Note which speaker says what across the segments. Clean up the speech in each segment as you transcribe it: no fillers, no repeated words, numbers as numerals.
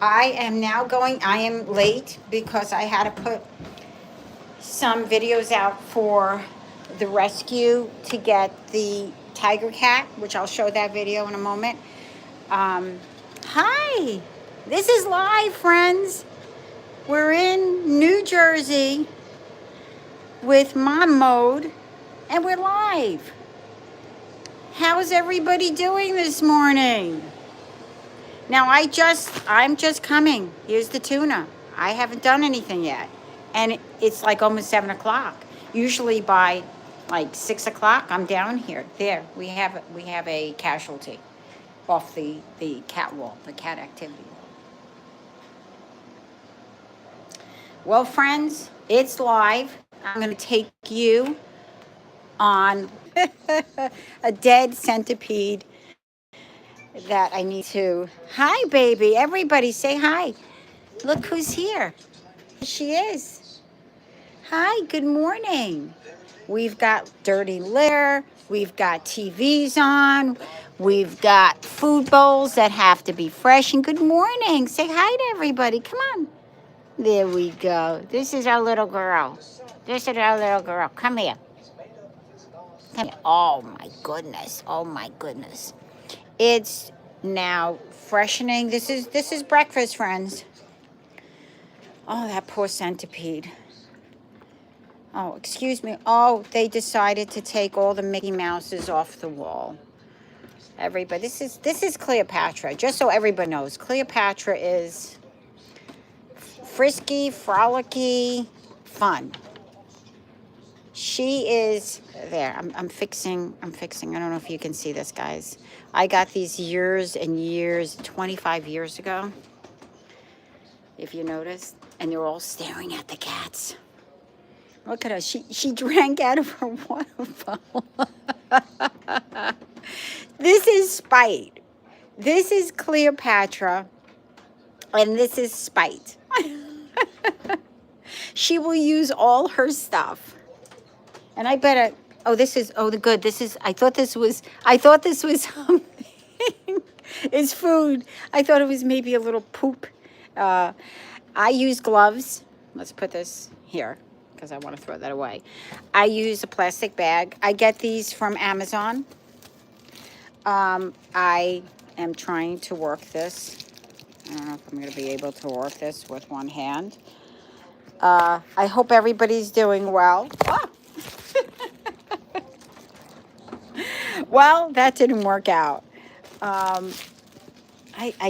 Speaker 1: I am now going, I am late because I had to put some videos out for the rescue to get the tiger cat, which I'll show that video in a moment. Um, Hi, this is live, friends. We're in New Jersey with mom mode and we're live. How's everybody doing this morning? Now I'm just coming. Here's the tuna. I haven't done anything yet. And it's like almost 7 o'clock. Usually by like 6 o'clock, I'm down here. There, we have a casualty off the cat wall, the cat activity wall. Well, friends, it's live. I'm gonna take you on a dead centipede that I need to. Hi, baby. Everybody say hi. Look who's here. There she is. Hi, good morning. We've got dirty litter. We've got TVs on. We've got food bowls that have to be fresh. And good morning. Say hi to everybody. Come on. There we go. This is our little girl. This is our little girl. Come here. Come here. Oh my goodness. Oh my goodness. It's now freshening. This is breakfast, friends. Oh, that poor centipede. Oh, excuse me. Oh, they decided to take all the Mickey Mouses off the wall. Everybody, this is Cleopatra. Just so everybody knows, Cleopatra is frisky, frolicky, fun. She is there. I'm fixing. I don't know if you can see this, guys. I got these years and years, 25 years ago, if you notice, and they're all staring at the cats. Look at her. She drank out of her water bottle. This is spite. This is Cleopatra, and this is spite. She will use all her stuff. And I bet it. Oh, this is. Oh, the good. This is. I thought this was something. It's food. I thought it was maybe a little poop. I use gloves. Let's put this here because I want to throw that away. I use a plastic bag. I get these from Amazon. I am trying to work this. I don't know if I'm going to be able to work this with one hand. I hope everybody's doing well. Ah! Well, that didn't work out. I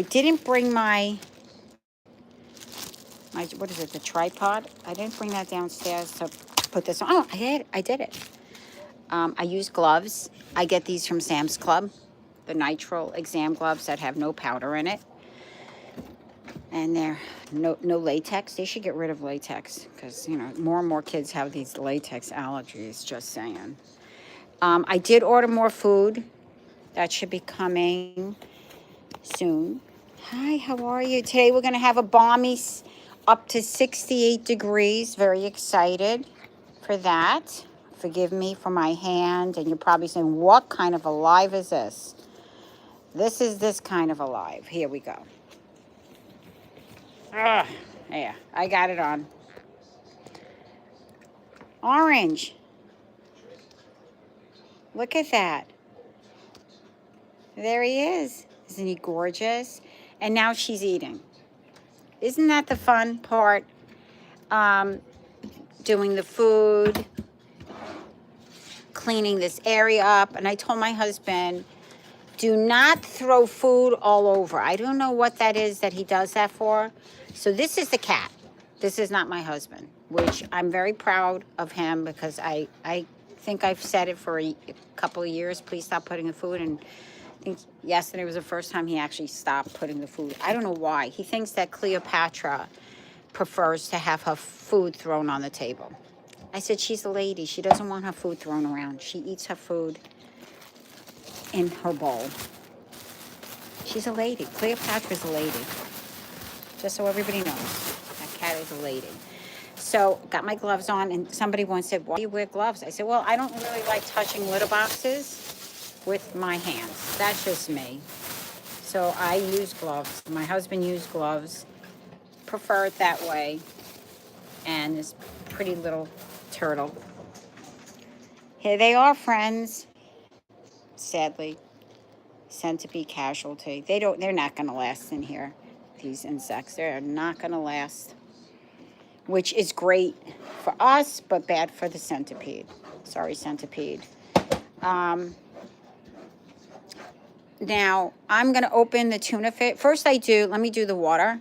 Speaker 1: didn't bring my what is it, the tripod? I didn't bring that downstairs to put this on. Oh, I did it. I use gloves. I get these from Sam's Club, the nitrile exam gloves that have no powder in it. And they're no latex. They should get rid of latex because, more and more kids have these latex allergies, just saying. I did order more food. That should be coming soon. Hi, how are you? Today we're going to have a balmy up to 68 degrees. Very excited for that. Forgive me for my hand. And you're probably saying, what kind of alive is this? This is this kind of alive. Here we go. Yeah, I got it on. Orange. Look at that. There he is. Isn't he gorgeous? And now she's eating. Isn't that the fun part? Doing the food, cleaning this area up. And I told my husband, do not throw food all over. I don't know what that is that he does that for. So this is the cat. This is not my husband, which I'm very proud of him because I think I've said it for a couple of years. Please stop putting the food. And I think yesterday was the first time he actually stopped putting the food. I don't know why. He thinks that Cleopatra prefers to have her food thrown on the table. I said, she's a lady. She doesn't want her food thrown around. She eats her food in her bowl. She's a lady. Cleopatra's a lady. Just so everybody knows. That cat is a lady. So, got my gloves on, and somebody once said, why do you wear gloves? I said, well, I don't really like touching litter boxes with my hands. That's just me. So I use gloves. My husband used gloves. Prefer it that way. And this pretty little turtle. Here they are, friends. Sadly, centipede casualty. They're not going to last in here. These insects, they're not going to last. Which is great for us, but bad for the centipede. Sorry, centipede. Now, I'm going to open the tuna fish. First, let me do the water.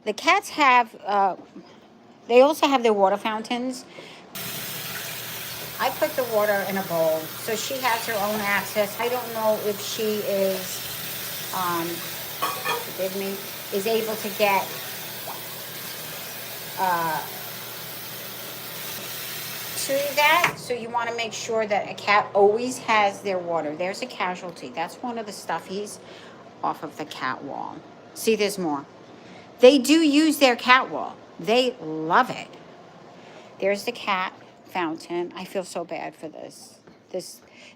Speaker 1: The cats they also have their water fountains. I put the water in a bowl, so she has her own access. I don't know if she is, forgive me, is able to get to that. So you want to make sure that a cat always has their water. There's a casualty. That's one of the stuffies off of the cat wall. See, there's more. They do use their cat wall. They love it. There's the cat fountain. I feel so bad for this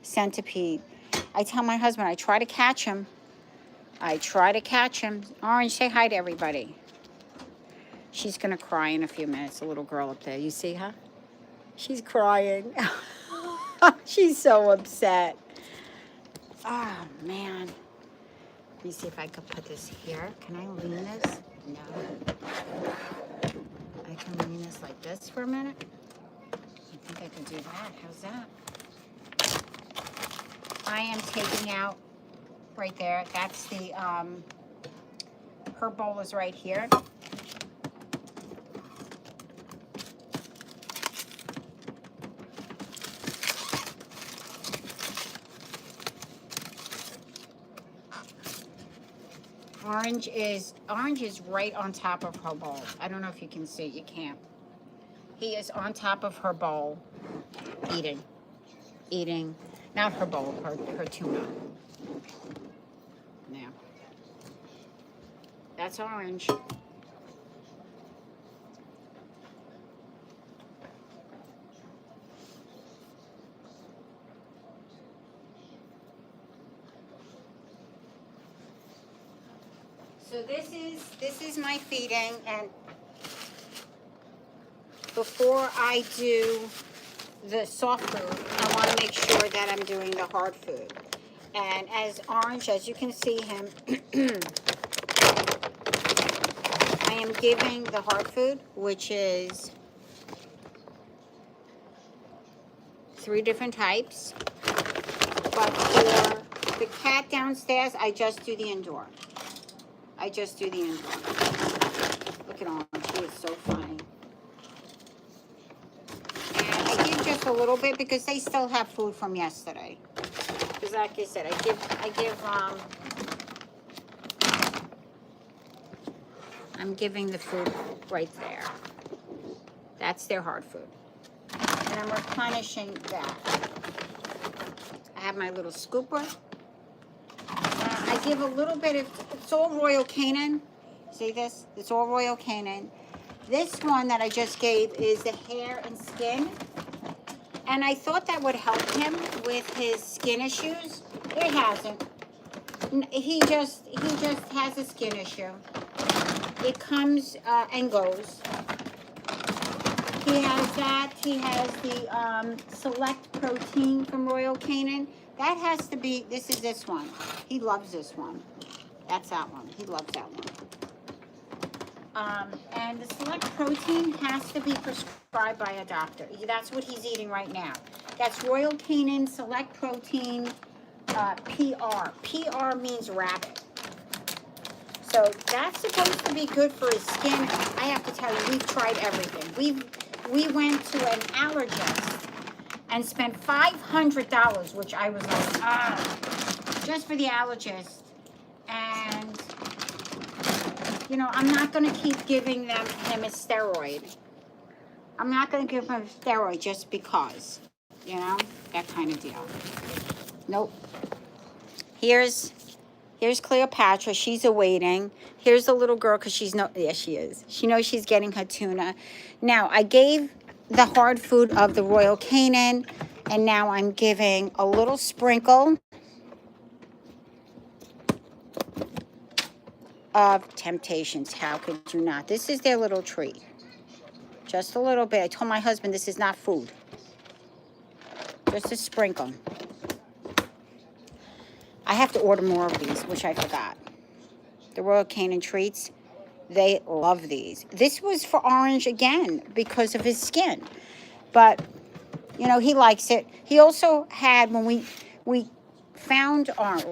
Speaker 1: centipede. I tell my husband, I try to catch him. Orange, say hi to everybody. She's going to cry in a few minutes, a little girl up there. You see her? She's crying. She's so upset. Oh, man. Let me see if I could put this here. Can I lean this? No. I can lean this like this for a minute. I think I can do that. How's that? I am taking out right there. That's the, her bowl is right here. Orange is right on top of her bowl. I don't know if you can see. You can't. He is on top of her bowl, eating. Not her bowl, her tuna. Yeah. That's Orange. So this is my feeding, and before I do the soft food, I want to make sure that I'm doing the hard food. And as Orange, as you can see him, I am giving the hard food, which is 3 different types. But for the cat downstairs, I just do the indoor. Look at Orange, he is so funny. And I give just a little bit because they still have food from yesterday. Because like I said, I'm giving the food right there. That's their hard food. And I'm replenishing that. I have my little scooper. I give a little bit of, it's all Royal Canin. See this? It's all Royal Canin. This one that I just gave is the hair and skin. And I thought that would help him with his skin issues. It hasn't. He just has a skin issue. It comes and goes. He has that. He has the Select Protein from Royal Canin. That has to be, this one. He loves this one. That's that one. He loves that one. And the Select Protein has to be prescribed by a doctor. That's what he's eating right now. That's Royal Canin Select Protein PR. PR means rabbit. So that's supposed to be good for his skin. I have to tell you, we've tried everything. We went to an allergist and spent $500, which I was like, just for the allergist. And, you know, I'm not going to keep giving him a steroid. I'm not going to give him a steroid just because, you know, that kind of deal. Nope. Here's Cleopatra. She's awaiting. Here's the little girl because yes, she is. She knows she's getting her tuna. Now, I gave the hard food of the Royal Canin, and now I'm giving a little sprinkle of Temptations. How could you not? This is their little treat. Just a little bit. I told my husband this is not food. Just a sprinkle. I have to order more of these, which I forgot. The Royal Canin treats. They love these. This was for Orange again because of his skin. But, you know, he likes it. He also had, when we found Orange,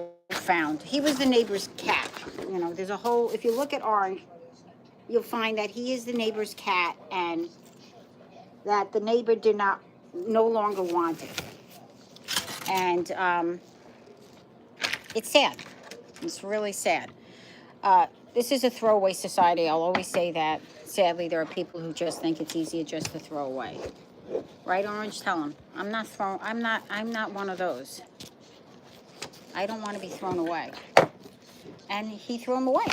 Speaker 1: he was the neighbor's cat. You know, there's a whole, if you look at Orange, you'll find that he is the neighbor's cat and that the neighbor no longer want it. And it's sad. It's really sad. This is a throwaway society. I'll always say that. Sadly, there are people who just think it's easier just to throw away. Right, Orange? Tell him. I'm not one of those. I don't want to be thrown away. And he threw him away.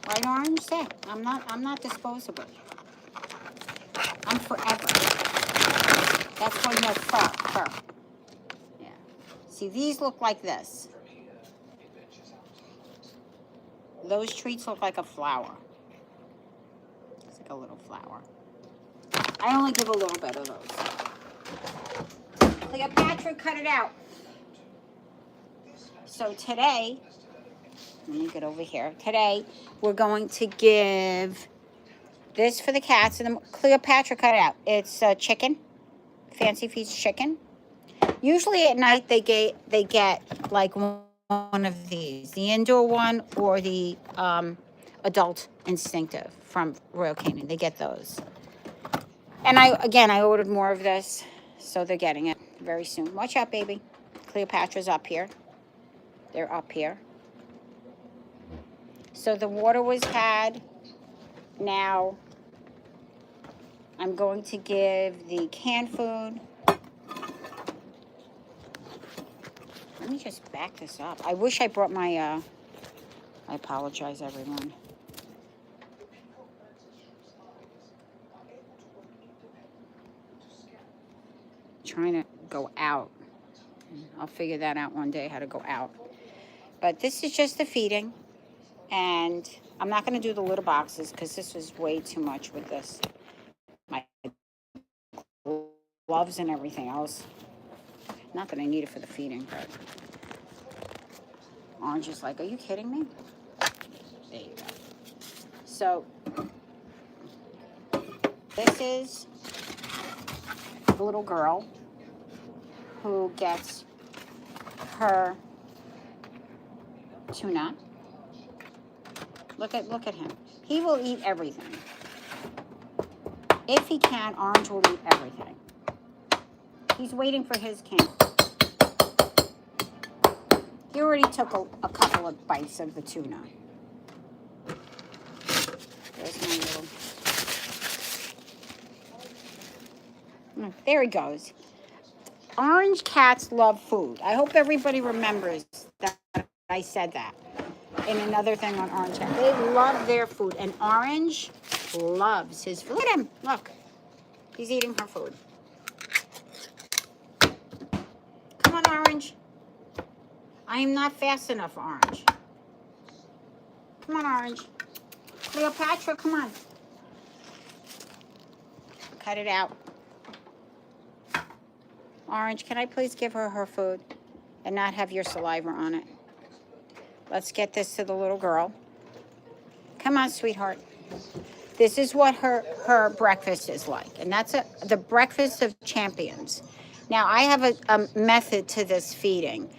Speaker 1: Right, Orange? Say, I'm not disposable. I'm forever. That's why you have fur. Yeah. See, these look like this. Those treats look like a flower. It's like a little flower. I only give a little bit of those. Cleopatra, cut it out. So today, let me get over here. Today, we're going to give this for the cats. And Cleopatra, cut it out. It's chicken. Fancy Feast chicken. Usually at night, they get like one of these, the indoor one or the adult instinctive from Royal Canin. They get those. And I ordered more of this, so they're getting it very soon. Watch out, baby. Cleopatra's up here. They're up here. So the water was had. Now I'm going to give the canned food. Let me just back this up. I wish I brought my, I apologize, everyone. Trying to go out. I'll figure that out one day, how to go out. But this is just the feeding. And I'm not going to do the little boxes because this was way too much with this. My gloves and everything else. Not that I need it for the feeding, but Orange is like, are you kidding me? There you go. So, this is a little girl who gets her tuna. Look at him. He will eat everything. If he can, Orange will eat everything. He's waiting for his can. He already took a couple of bites of the tuna. There's my little... There he goes. Orange cats love food. I hope everybody remembers that I said that in another thing on Orange cat. They love their food. And Orange loves his food. Look at him. Look. He's eating her food. Come on, Orange. I am not fast enough, Orange. Come on, Orange. Cleopatra, come on. Cut it out. Orange, can I please give her food and not have your saliva on it? Let's get this to the little girl. Come on, sweetheart. This is what her breakfast is like. And that's the breakfast of champions. Now, I have a method to this feeding.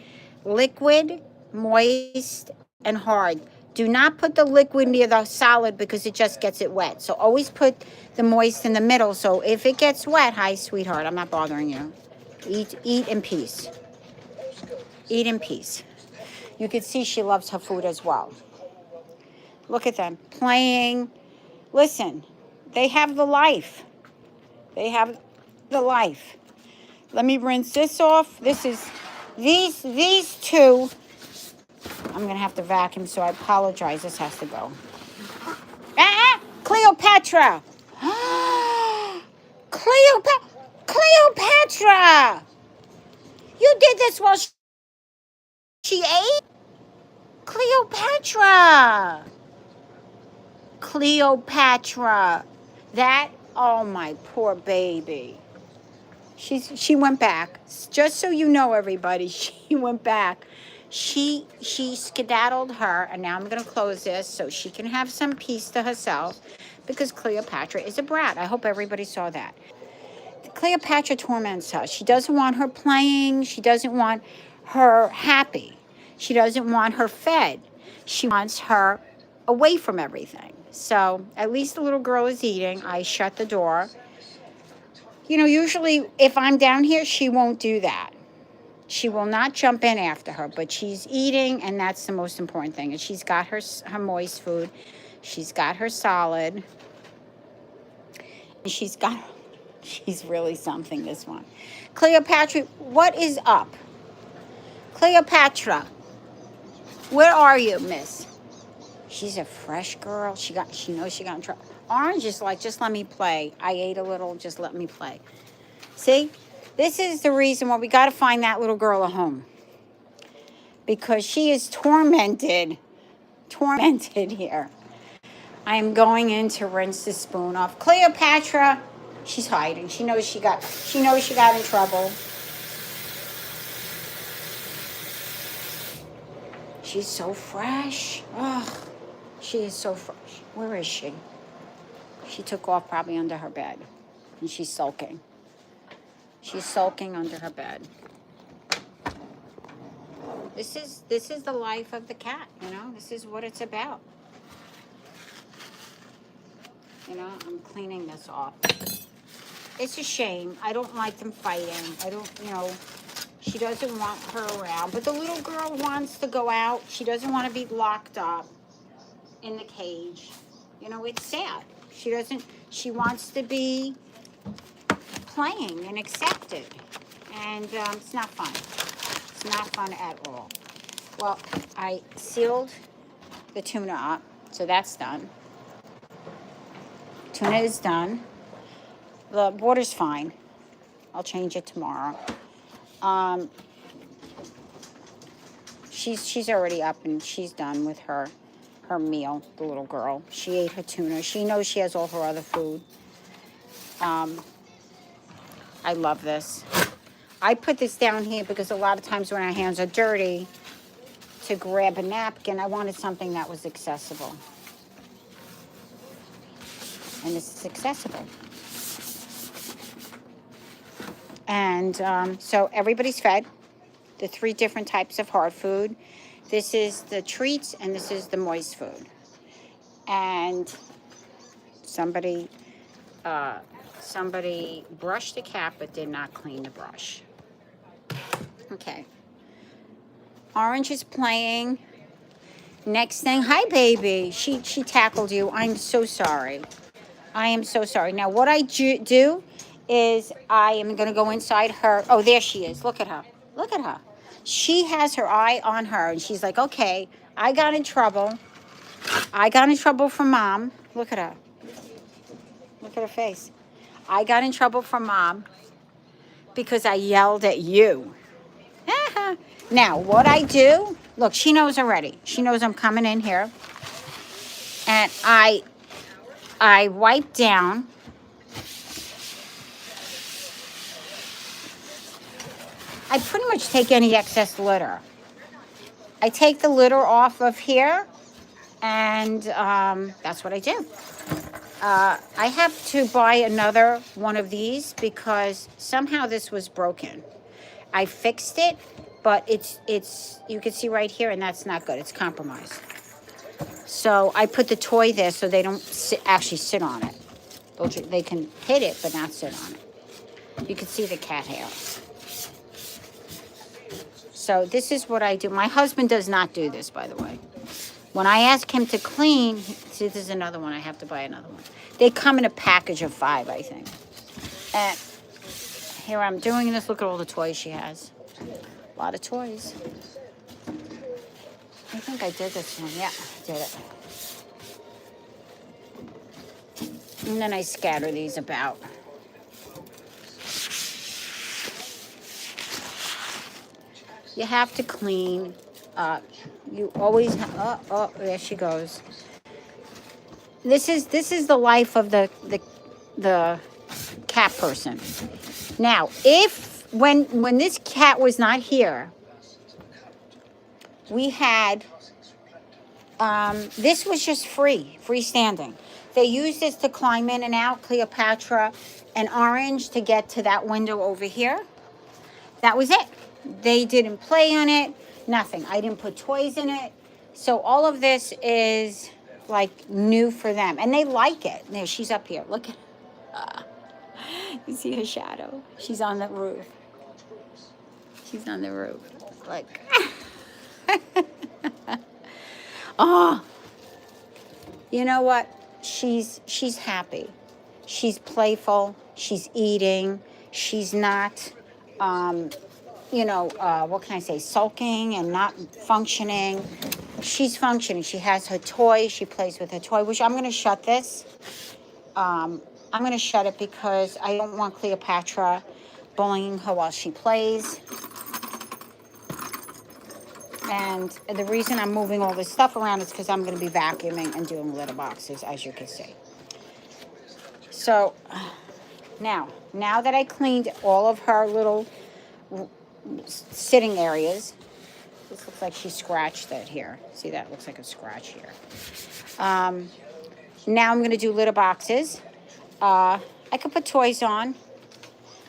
Speaker 1: Liquid, moist, and hard. Do not put the liquid near the solid because it just gets it wet. So always put the moist in the middle. So if it gets wet, hi, sweetheart, I'm not bothering you. Eat in peace. Eat in peace. You can see she loves her food as well. Look at them playing. Listen, they have the life. They have the life. Let me rinse this off. This is these two. I'm going to have to vacuum, so I apologize. This has to go. Cleopatra. Cleopatra. You did this while she ate? Cleopatra. Cleopatra. That, oh my poor baby. She went back. Just so you know, everybody, she went back. She skedaddled her, and now I'm gonna close this so she can have some peace to herself, because Cleopatra is a brat. I hope everybody saw that. Cleopatra torments her. She doesn't want her playing. She doesn't want her happy. She doesn't want her fed. She wants her away from everything. So at least the little girl is eating. I shut the door. You know, usually if I'm down here, she won't do that. She will not jump in after her, but she's eating, and that's the most important thing. And she's got her moist food. She's got her solid. And she's really something, this one. Cleopatra, what is up? Cleopatra, where are you, miss? She's a fresh girl. She knows she got in trouble. Orange is like, just let me play. I ate a little, just let me play. See, this is the reason why we got to find that little girl a home. Because she is tormented here. I am going in to rinse the spoon off. Cleopatra, she's hiding. She knows she got in trouble. She's so fresh. Oh, she is so fresh. Where is she? She took off probably under her bed, and she's sulking. She's sulking under her bed. This is the life of the cat, you know? This is what it's about. You know, I'm cleaning this off. It's a shame. I don't like them fighting. I don't, you know, she doesn't want her around. But the little girl wants to go out. She doesn't want to be locked up in the cage. You know, it's sad. She wants to be playing and accepted. And it's not fun. It's not fun at all. Well, I sealed the tuna up, so that's done. Tuna is done. The water's fine. I'll change it tomorrow. She's already up and she's done with her meal, the little girl. She ate her tuna. She knows she has all her other food. I love this. I put this down here because a lot of times when our hands are dirty, to grab a napkin, I wanted something that was accessible. And this is accessible. And so everybody's fed. The 3 different types of hard food. This is the treats, and this is the moist food. And somebody brushed the cat but did not clean the brush. Okay. Orange is playing. Next thing, hi baby. She tackled you. I'm so sorry. I am so sorry. Now what I do is I am going to go inside her. Oh, there she is. Look at her. Look at her. She has her eye on her, and she's like, okay, I got in trouble. I got in trouble from mom. Look at her. Look at her face. I got in trouble from mom because I yelled at you. Now, what I do, look, she knows already. She knows I'm coming in here. And I wipe down. I pretty much take any excess litter. I take the litter off of here, and that's what I do. I have to buy another one of these because somehow this was broken. I fixed it, but it's you can see right here, and that's not good. It's compromised. So I put the toy there so they don't actually sit on it. They can hit it, but not sit on it. You can see the cat hair. So this is what I do. My husband does not do this, by the way. When I ask him to clean, see, this is another one. I have to buy another one. They come in a package of 5, I think. And here I'm doing this. Look at all the toys she has. A lot of toys. I think I did this one. Yeah, I did it. And then I scatter these about. You have to clean. You always, oh, there she goes. This is the life of the cat person. Now, if when this cat was not here, we had this was just freestanding. They used this to climb in and out, Cleopatra and Orange, to get to that window over here. That was it. They didn't play on it, nothing. I didn't put toys in it. So all of this is like new for them. And they like it. There, she's up here. Look at you see her shadow? She's on the roof. She's on the roof. Like, oh, you know what? She's happy. She's playful. She's eating. She's not, what can I say? Sulking and not functioning. She's functioning. She has her toy. She plays with her toy. Which I'm going to shut this. I'm going to shut it because I don't want Cleopatra bullying her while she plays. And the reason I'm moving all this stuff around is because I'm going to be vacuuming and doing litter boxes, as you can see. So now that I cleaned all of her little sitting areas, this looks like she scratched it here. See, that looks like a scratch here. Now I'm going to do litter boxes. I could put toys on,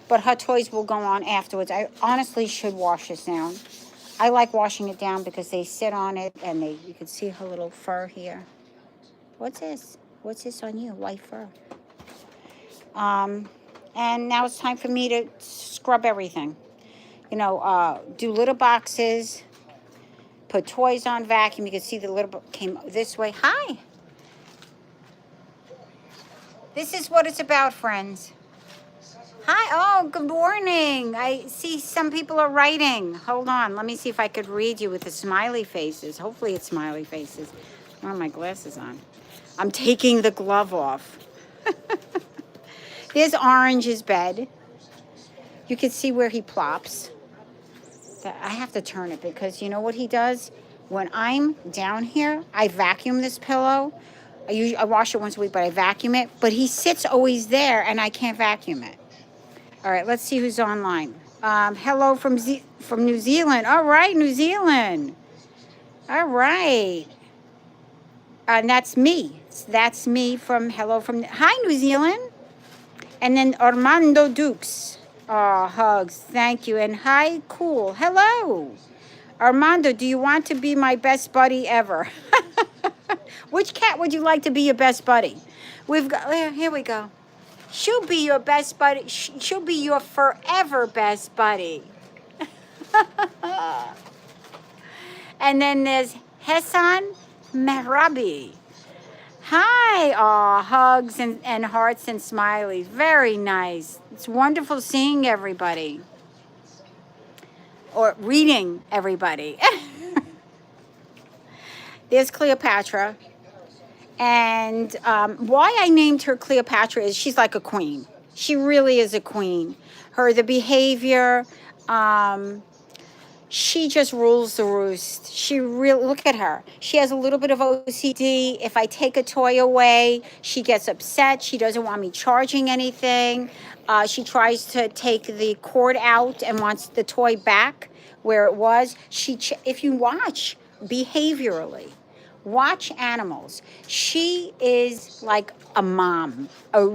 Speaker 1: but her toys will go on afterwards. I honestly should wash this down. I like washing it down because they sit on it and you can see her little fur here. What's this? What's this on you? White fur. And now it's time for me to scrub everything. Do litter boxes, put toys on vacuum. You can see the litter box came this way. Hi. This is what it's about, friends. Hi, oh, good morning. I see some people are writing. Hold on, let me see if I could read you with the smiley faces. Hopefully it's smiley faces. I don't have my glasses on. I'm taking the glove off. There's Orange's bed. You can see where he plops. I have to turn it because you know what he does? When I'm down here, I vacuum this pillow. I wash it once a week, but I vacuum it. But he sits always there and I can't vacuum it. All right, let's see who's online. Hello from New Zealand. All right, New Zealand. All right. And that's me. That's me from Hi, New Zealand. And then Armando Dukes. Oh, hugs. Thank you. And hi, cool. Hello. Armando, do you want to be my best buddy ever? Which cat would you like to be your best buddy? Here we go. She'll be your best buddy. She'll be your forever best buddy. And then there's Hassan Mehrabi. Hi. Aw, hugs and hearts and smileys. Very nice. It's wonderful seeing everybody. Or reading everybody. There's Cleopatra. And why I named her Cleopatra is she's like a queen. She really is a queen. The behavior, she just rules the roost. Look at her. She has a little bit of OCD. If I take a toy away, she gets upset. She doesn't want me charging anything. She tries to take the cord out and wants the toy back where it was. If you watch behaviorally, watch animals. She is like a mom, I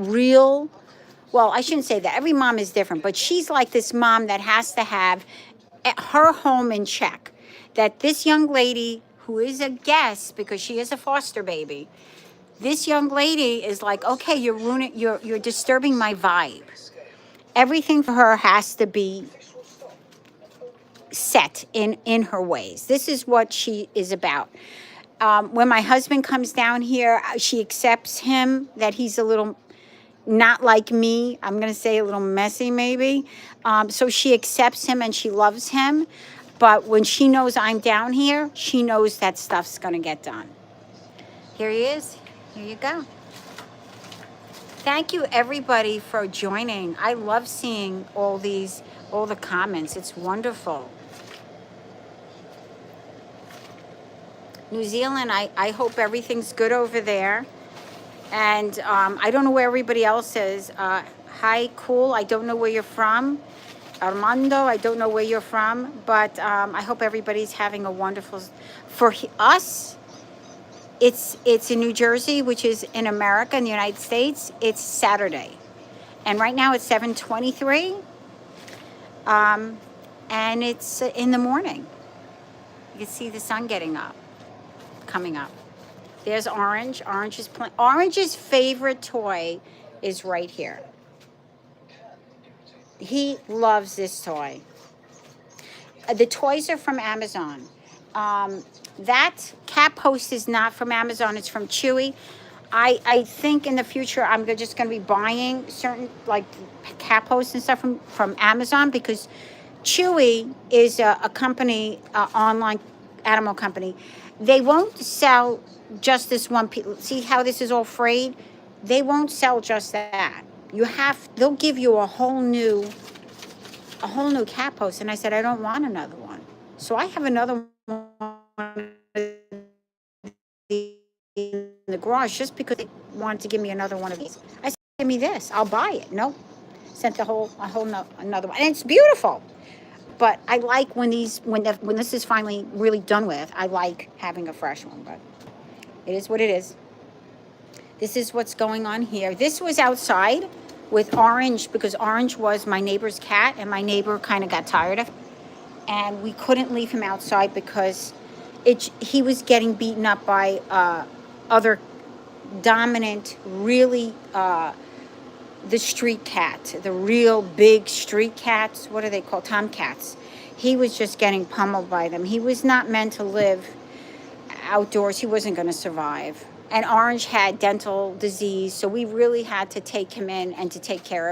Speaker 1: shouldn't say that. Every mom is different, but she's like this mom that has to have her home in check. That this young lady, who is a guest because she is a foster baby, this young lady is like, okay, you're disturbing my vibe. Everything for her has to be set in her ways. This is what she is about. When my husband comes down here, she accepts him, that he's a little not like me. I'm going to say a little messy maybe. So she accepts him and she loves him. But when she knows I'm down here, she knows that stuff's going to get done. Here he is. Here you go. Thank you, everybody, for joining. I love seeing all the comments. It's wonderful. New Zealand, I hope everything's good over there. And I don't know where everybody else is. Hi, cool. I don't know where you're from. Armando, I don't know where you're from, but I hope everybody's having a wonderful. For us, it's in New Jersey, which is in America, in the United States. It's Saturday, and right now it's 7:23, and it's in the morning. You can see the sun coming up. There's Orange. Orange's favorite toy is right here. He loves this toy. The toys are from Amazon. That cat post is not from Amazon. It's from Chewy. I think in the future I'm just going to be buying certain like cat posts and stuff from Amazon, because Chewy is a company, online animal company. They won't sell just this one piece. See how this is all frayed? They won't sell just that. They'll give you a whole new cat post. And I said, I don't want another one. So I have another one in the garage just because they wanted to give me another one of these. I said, give me this. I'll buy it. Nope. Sent another one. And it's beautiful. But I like when this is finally really done with, I like having a fresh one. But it is what it is. This is what's going on here. This was outside with Orange, because Orange was my neighbor's cat, and my neighbor kind of got tired of it. And we couldn't leave him outside because he was getting beaten up by other dominant, really, the street cat, the real big street cats. What are they called? Tomcats. He was just getting pummeled by them. He was not meant to live outdoors. He wasn't going to survive. And Orange had dental disease, so we really had to take him in and to take care of